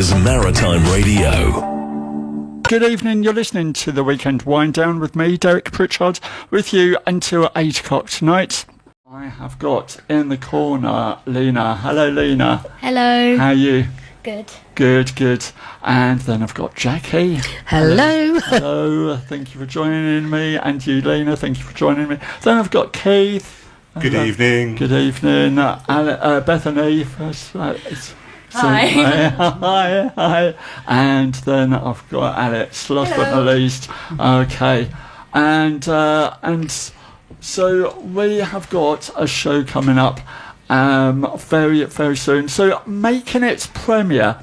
is Maritime Radio. Good evening, you're listening to the Weekend Wind Down with me, Derek Pritchard, with you until 8 o'clock tonight. I have got in the corner Lena. Hello, Lena. Hello. How are you? Good. Good. And then I've got Jackie. Hello. Hello. Thank you for joining me. And you, Lena, thank you for joining me. Then I've got Keith. Good evening. Good evening. Bethany. Hi. And then I've got Alex, last but not least. Okay. And so we have got a show coming up very, very soon. So making its premiere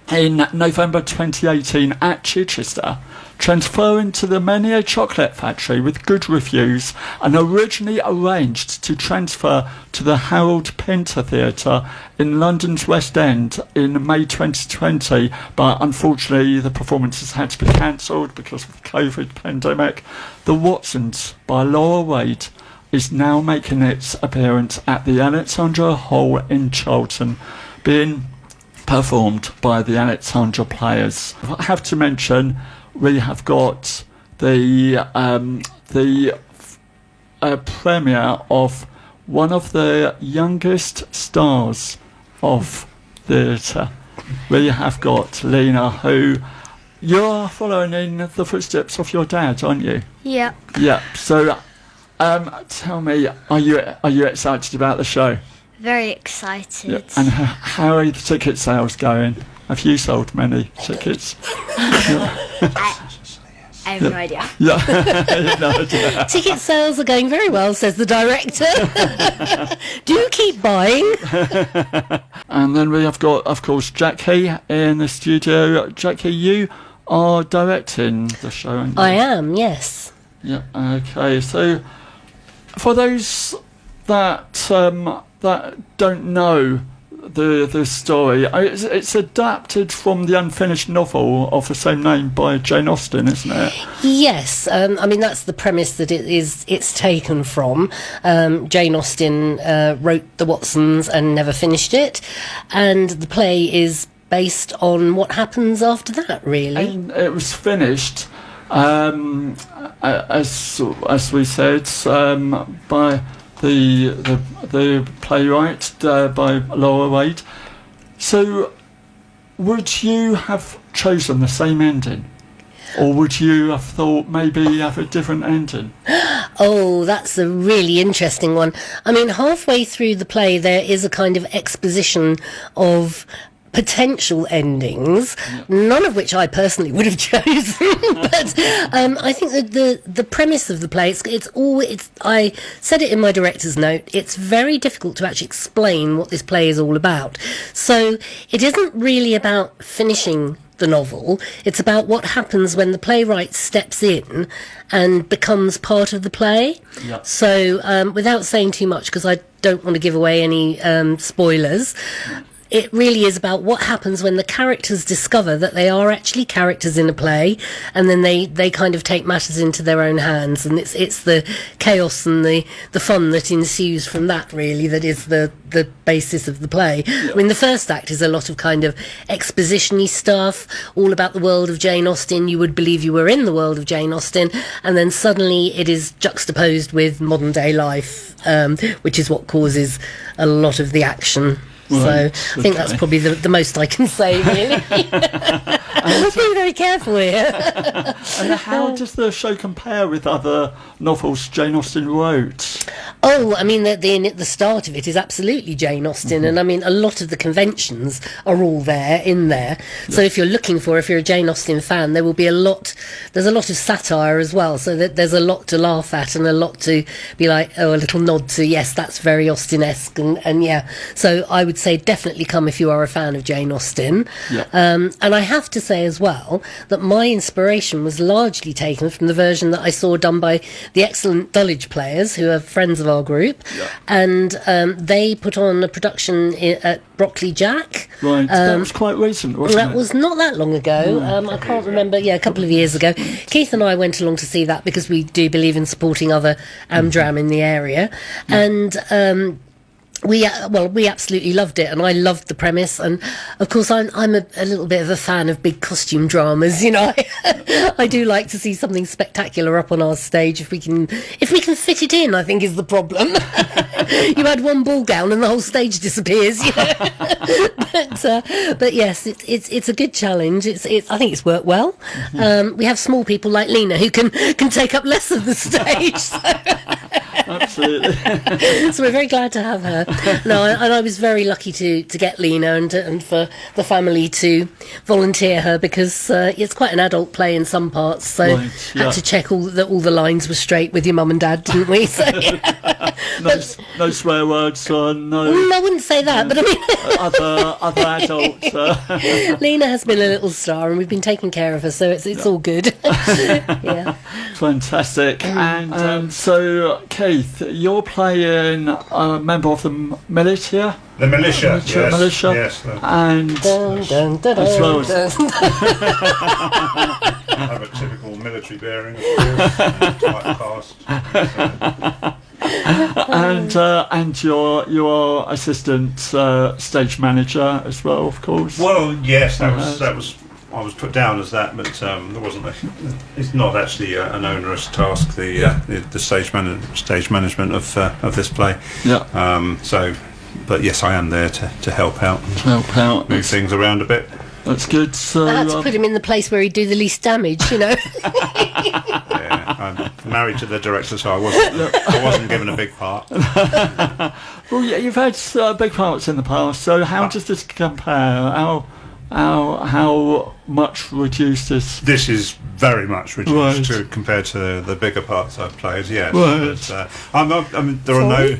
in November 2018 at Chichester, transferring to the Menier Chocolate Factory with good reviews, and originally arranged to transfer to the Harold Pinter Theatre in London's West End in May 2020, but unfortunately the performances had to be cancelled because of the COVID pandemic. The Watsons by Laura Wade is now making its appearance at the Alexandra Hall in Charlton, being performed by the Alexandra Players. I have to mention we have got the premiere of one of the youngest stars of theatre. We have got Lena, who you're following in the footsteps of your dad, aren't you? Yeah. Yeah. So, tell me, are you excited about the show? Very excited. Yeah. And how are the ticket sales going? Have you sold many tickets? I have no idea. Yeah. No idea. Ticket sales are going very well, says the director. Do keep buying. And then we have got, of course, Jackie in the studio. Jackie, you are directing the show, aren't you? I am, yes. Yeah. Okay. So, for those that don't know the story, it's adapted from the unfinished novel of the same name by Jane Austen, isn't it? Yes, I mean that's the premise that it's taken from. Jane Austen wrote The Watsons and never finished it, and the play is based on what happens after that, really. And it was finished, as we said, by the playwright, by Laura Wade. So, would you have chosen the same ending? Or would you have thought maybe have a different ending? Oh, that's a really interesting one. I mean, halfway through the play there is a kind of exposition of potential endings, none of which I personally would have chosen. But I think that the premise of the play, I said it in my director's note, it's very difficult to actually explain what this play is all about. So it isn't really about finishing the novel, it's about what happens when the playwright steps in and becomes part of the play. Yeah. So without saying too much, because I don't want to give away any spoilers, it really is about what happens when the characters discover that they are actually characters in a play, and then they kind of take matters into their own hands, and it's the chaos and the fun that ensues from that, really, that is the basis of the play. Yeah. I mean, the first act is a lot of kind of exposition-y stuff, all about the world of Jane Austen. You would believe you were in the world of Jane Austen, and then suddenly it is juxtaposed with modern-day life, which is what causes a lot of the action. Right, so I think that's probably the most I can say, really. I'm being very careful here. And how does the show compare with other novels Jane Austen wrote? Oh, I mean, the start of it is absolutely Jane Austen, and I mean, a lot of the conventions are all there, in there. Yeah. So if you're a Jane Austen fan, there will be there's a lot of satire as well, so that there's a lot to laugh at and a lot to be like, oh, a little nod to, yes, that's very Austen-esque, and yeah. So I would say definitely come if you are a fan of Jane Austen. Yeah. And I have to say as well that my inspiration was largely taken from the version that I saw done by the excellent Dulwich Players, who are friends of our group, and they put on a production at Brockley Jack. Right, that was quite recent, wasn't it? That was not that long ago. I can't remember, a couple of years ago. Keith and I went along to see that because we do believe in supporting other Amdram in the area. And we absolutely loved it, and I loved the premise. And of course, I'm a little bit of a fan of big costume dramas. You know, I do like to see something spectacular up on our stage if we can fit it in. I think is the problem. You had one ball gown and the whole stage disappears. You know? but yes, it's a good challenge. I think it's worked well. We have small people like Lena who can take up less of the stage. So. Absolutely. So we're very glad to have her. No, and I was very lucky to get Lena and for the family to volunteer her, because it's quite an adult play in some parts. So had to check all the lines were straight with your mum and dad, didn't we? So, no swear words or no. I wouldn't say that, but I mean other adults. Lena has been a little star, and we've been taking care of her, so it's all good. Yeah. Fantastic. And so, Keith, you're playing a member of the militia. The militia, yes. Yes. And as well as I have a typical military bearing, of course, typecast. And your assistant stage manager as well, of course. Well, yes, that was. I was put down as that, but there wasn't. It's not actually an onerous task. The stage management of this play. Yeah. But yes, I am there to help out. Move things around a bit. That's good. So I had to put him in the place where he'd do the least damage, you know. Yeah, I'm married to the director, so I wasn't given a big part. Well, yeah, you've had big parts in the past. So how does this compare? How much reduced is this? Is very much reduced compared to the bigger parts I've played. Yes, but, there are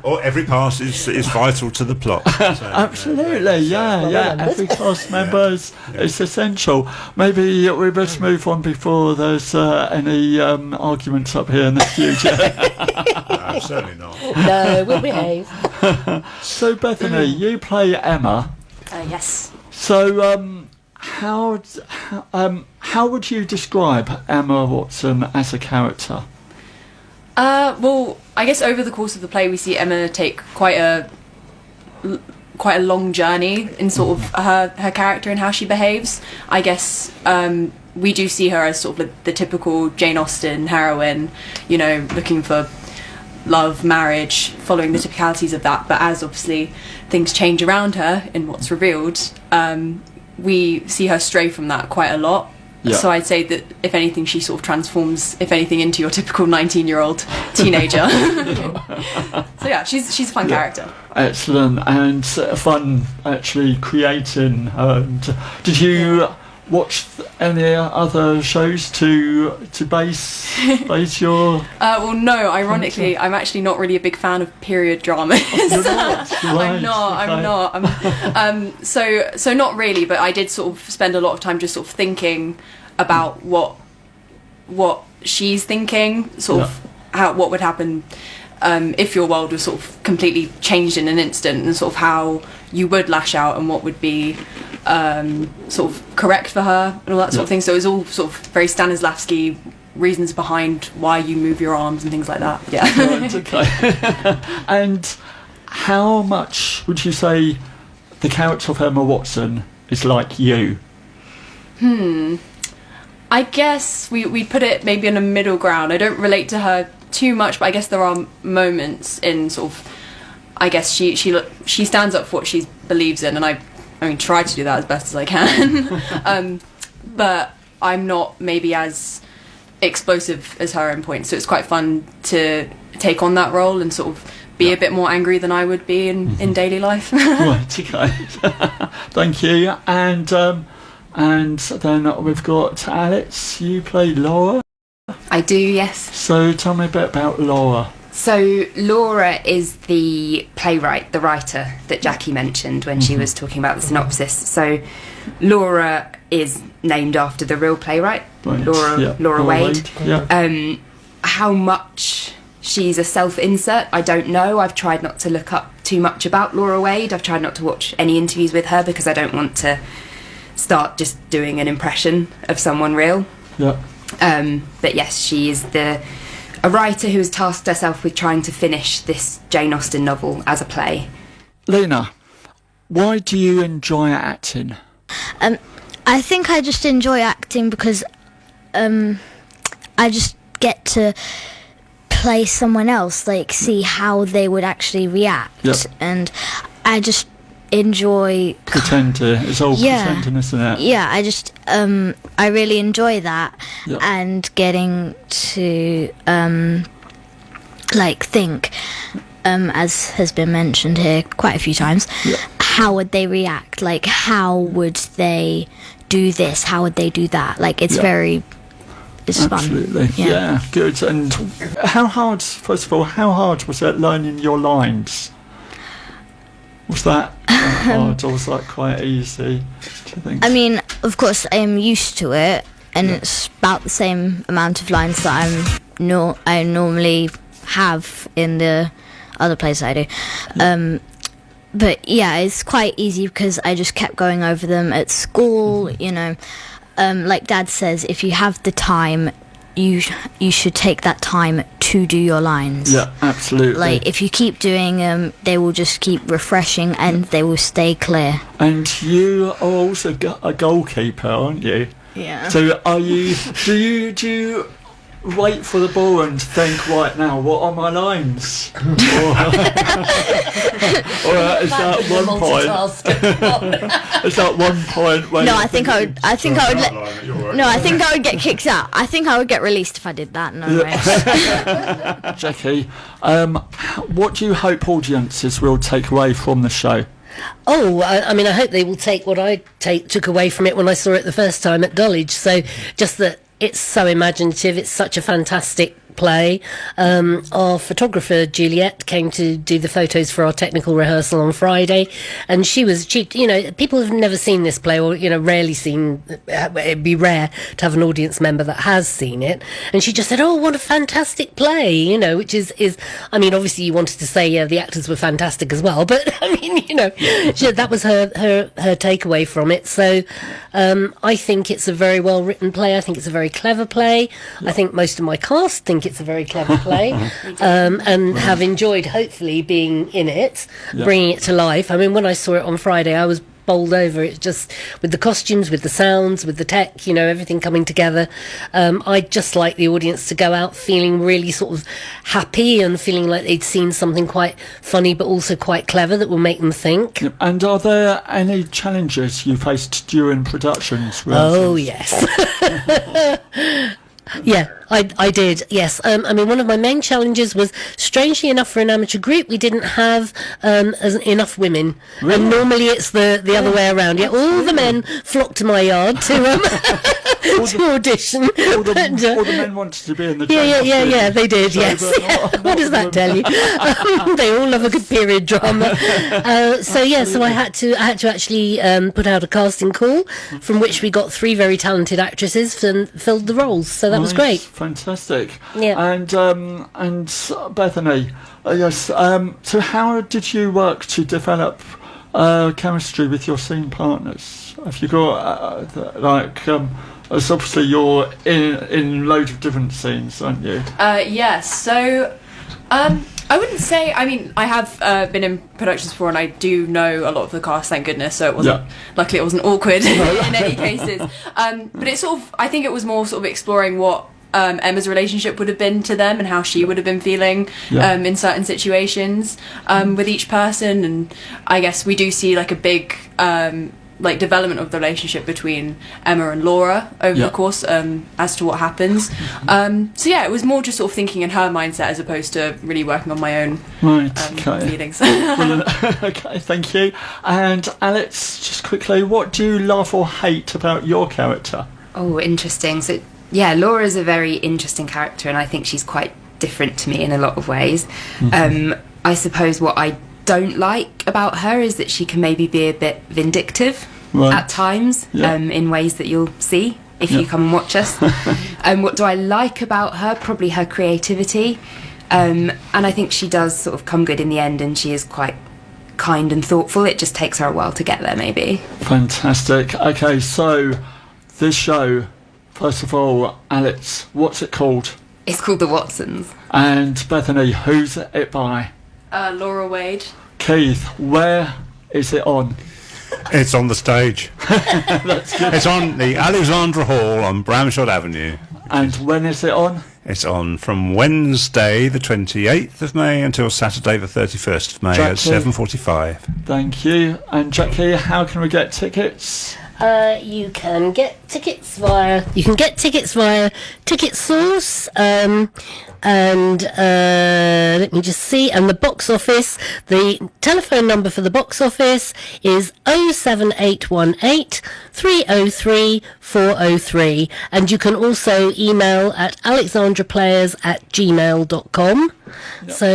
or every part is vital to the plot. So, absolutely, every cast member is essential. Maybe we best move on before there's any arguments up here in the studio. No, certainly not. No, we'll behave. So Bethany, you play Emma. Yes. So how would you describe Emma Watson as a character? Well, I guess over the course of the play we see Emma take quite a long journey in sort of her character and how she behaves. I guess we do see her as sort of the typical Jane Austen heroine, you know, looking for love, marriage, following the typicalities of that. But as obviously things change around her in what's revealed, we see her stray from that quite a lot. Yeah. So I'd say that if anything, she sort of transforms, if anything, into your typical 19-year-old teenager. So yeah, she's a fun character. Excellent, and fun actually creating her. And did you watch any other shows to base your? Well, no. Ironically, I'm actually not really a big fan of period dramas. I'm not. So not really. But I did sort of spend a lot of time just sort of thinking about what she's thinking, sort of what would happen if your world was sort of completely changed in an instant, and sort of how you would lash out and what would be sort of correct for her and all that sort of thing. So it was all sort of very Stanislavski reasons behind why you move your arms and things like that. Yeah. Right, okay. And how much would you say the character of Emma Watson is like you? I guess we put it maybe in a middle ground. I don't relate to her too much, but I guess there are moments in sort of, I guess she stands up for what she believes in, and I mean try to do that as best as I can. But I'm not maybe as explosive as her in points, so it's quite fun to take on that role and sort of be a bit more angry than I would be in daily life. Right, okay. Thank you. And then we've got Alex. You play Laura. I do, yes. So tell me a bit about Laura. So Laura is the playwright, the writer that Jackie mentioned when she was talking about the synopsis. So Laura is named after the real playwright, Laura Wade. Yeah. How much she's a self-insert, I don't know. I've tried not to look up too much about Laura Wade. I've tried not to watch any interviews with her because I don't want to start just doing an impression of someone real. Yeah. But yes, she is the a writer who has tasked herself with trying to finish this Jane Austen novel as a play. Lena, why do you enjoy acting? I think I just enjoy acting because I just get to play someone else, like see how they would actually react. Yep. And I just enjoy Pretending. It's all Yeah. pretending, isn't it? yeah, I just I really enjoy that. Yep. And getting to like think as has been mentioned here quite a few times, Yep. how would they react, like how would they do this, how would they do that, like it's Yep. it's Absolutely. fun. Yeah, good. And how hard, first of all, how hard was it learning your lines? Was that hard or was that quite easy, do you think? I mean, of course I am used to it, and it's about the same amount of lines that I normally have in the other plays I do. But yeah, it's quite easy because I just kept going over them at school, you know. Like Dad says, if you have the time, you should take that time to do your lines. Yeah, absolutely. Like, if you keep doing them, they will just keep refreshing and they will stay clear. And you are also a goalkeeper, aren't you? Yeah. So are you, do you wait for the ball and think, right now, what are my lines? or is that one point? Is that one point when... No, I think I would get kicked out. I think I would get released if I did that. No way. Jackie, what do you hope audiences will take away from the show? Oh, I mean, I hope they will take what I took away from it when I saw it the first time at Dulwich. So just that it's so imaginative. It's such a fantastic play. Our photographer Juliet came to do the photos for our technical rehearsal on Friday, and she you know, people have never seen this play, or you know, rarely seen. It'd be rare to have an audience member that has seen it, and she just said, "Oh, what a fantastic play!" You know, which is I mean, obviously you wanted to say the actors were fantastic as well, but I mean, you know, that was her takeaway from it. So I think it's a very well written play. I think it's a very clever play. I think most of my cast think it's a very clever play, and have enjoyed hopefully being in it, bringing it to life. I mean, when I saw it on Friday, I was bowled over. It's just with the costumes, with the sounds, with the tech, you know, everything coming together. I'd just like the audience to go out feeling really sort of happy and feeling like they'd seen something quite funny but also quite clever that will make them think. And are there any challenges you faced during productions? Oh yes. Yeah, I did, yes. I mean, one of my main challenges was, strangely enough, for an amateur group, we didn't have enough women. Really? And normally it's the other way around. Yeah, all the men flocked to my yard to audition. All the men wanted to be in the Yeah, they did, so, yes. What does that tell you? They all love a good period drama. So I had to actually put out a casting call, from which we got 3 very talented actresses and filled the roles. So that was great. Fantastic. Yeah. And Bethany, yes. So how did you work to develop chemistry with your scene partners? Have you got as obviously you're in loads of different scenes, aren't you? Yes. So I wouldn't say. I mean, I have been in productions before, and I do know a lot of the cast. Thank goodness. So it wasn't. Yeah. Luckily, it wasn't awkward in any cases. But it's sort of. I think it was more sort of exploring what Emma's relationship would have been to them and how she would have been feeling in certain situations with each person. And I guess we do see like a big development of the relationship between Emma and Laura over the course as to what happens. So it was more just sort of thinking in her mindset as opposed to really working on my own feelings. Okay, thank you. And Alex, just quickly, what do you love or hate about your character? Oh, interesting. So, Laura's a very interesting character, and I think she's quite different to me in a lot of ways. I suppose what I don't like about her is that she can maybe be a bit vindictive at times, in ways that you'll see if you come and watch us. What do I like about her? Probably her creativity. And I think she does sort of come good in the end, and she is quite kind and thoughtful. It just takes her a while to get there, maybe. Fantastic. Okay, so this show, first of all, Alex, what's it called? It's called The Watsons. And Bethany, who's it by? Laura Wade. Keith, where is it on? It's on the stage. It's on the Alexandra Hall on Bramshot Avenue. And when is it on? It's on from Wednesday the 28th of May until Saturday the 31st of May at 7:45. Thank you. And Jackie, how can we get tickets? You can get tickets via Ticket Source, and let me just see. And the box office, the telephone number for the box office is 07818 303 403, and you can also email at alexandraplayers@gmail.com. So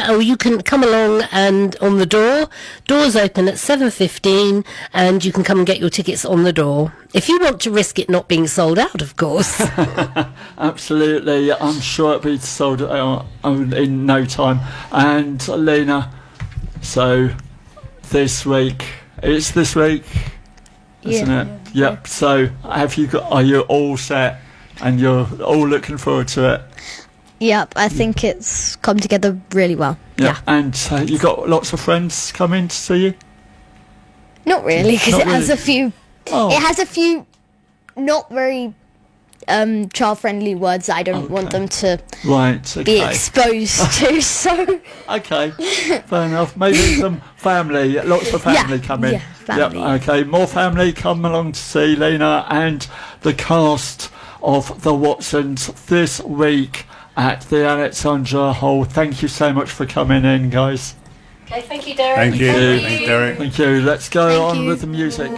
or you can come along, and on the doors open at 7:15, and you can come and get your tickets on the door if you want to risk it not being sold out, of course. Absolutely, I'm sure it'll be sold out in no time. And Lena, so it's this week, isn't it? Yep. So are you all set, and you're all looking forward to it? Yep, I think it's come together really well. Yeah. And you got lots of friends coming to see you? Not really, because Not it has really. a few. Oh. It has a few not very child-friendly words that I don't want them to be exposed to. So okay, fair enough. Maybe some family, lots of family coming. Yeah, family. Yep, okay, more family come along to see Lena and the cast of The Watsons this week at the Alexandra Hall. Thank you so much for coming in, guys. Okay, thank you, Derek. Thank you. Thank you, Derek. Thank you. Let's go Thank on you. with the music.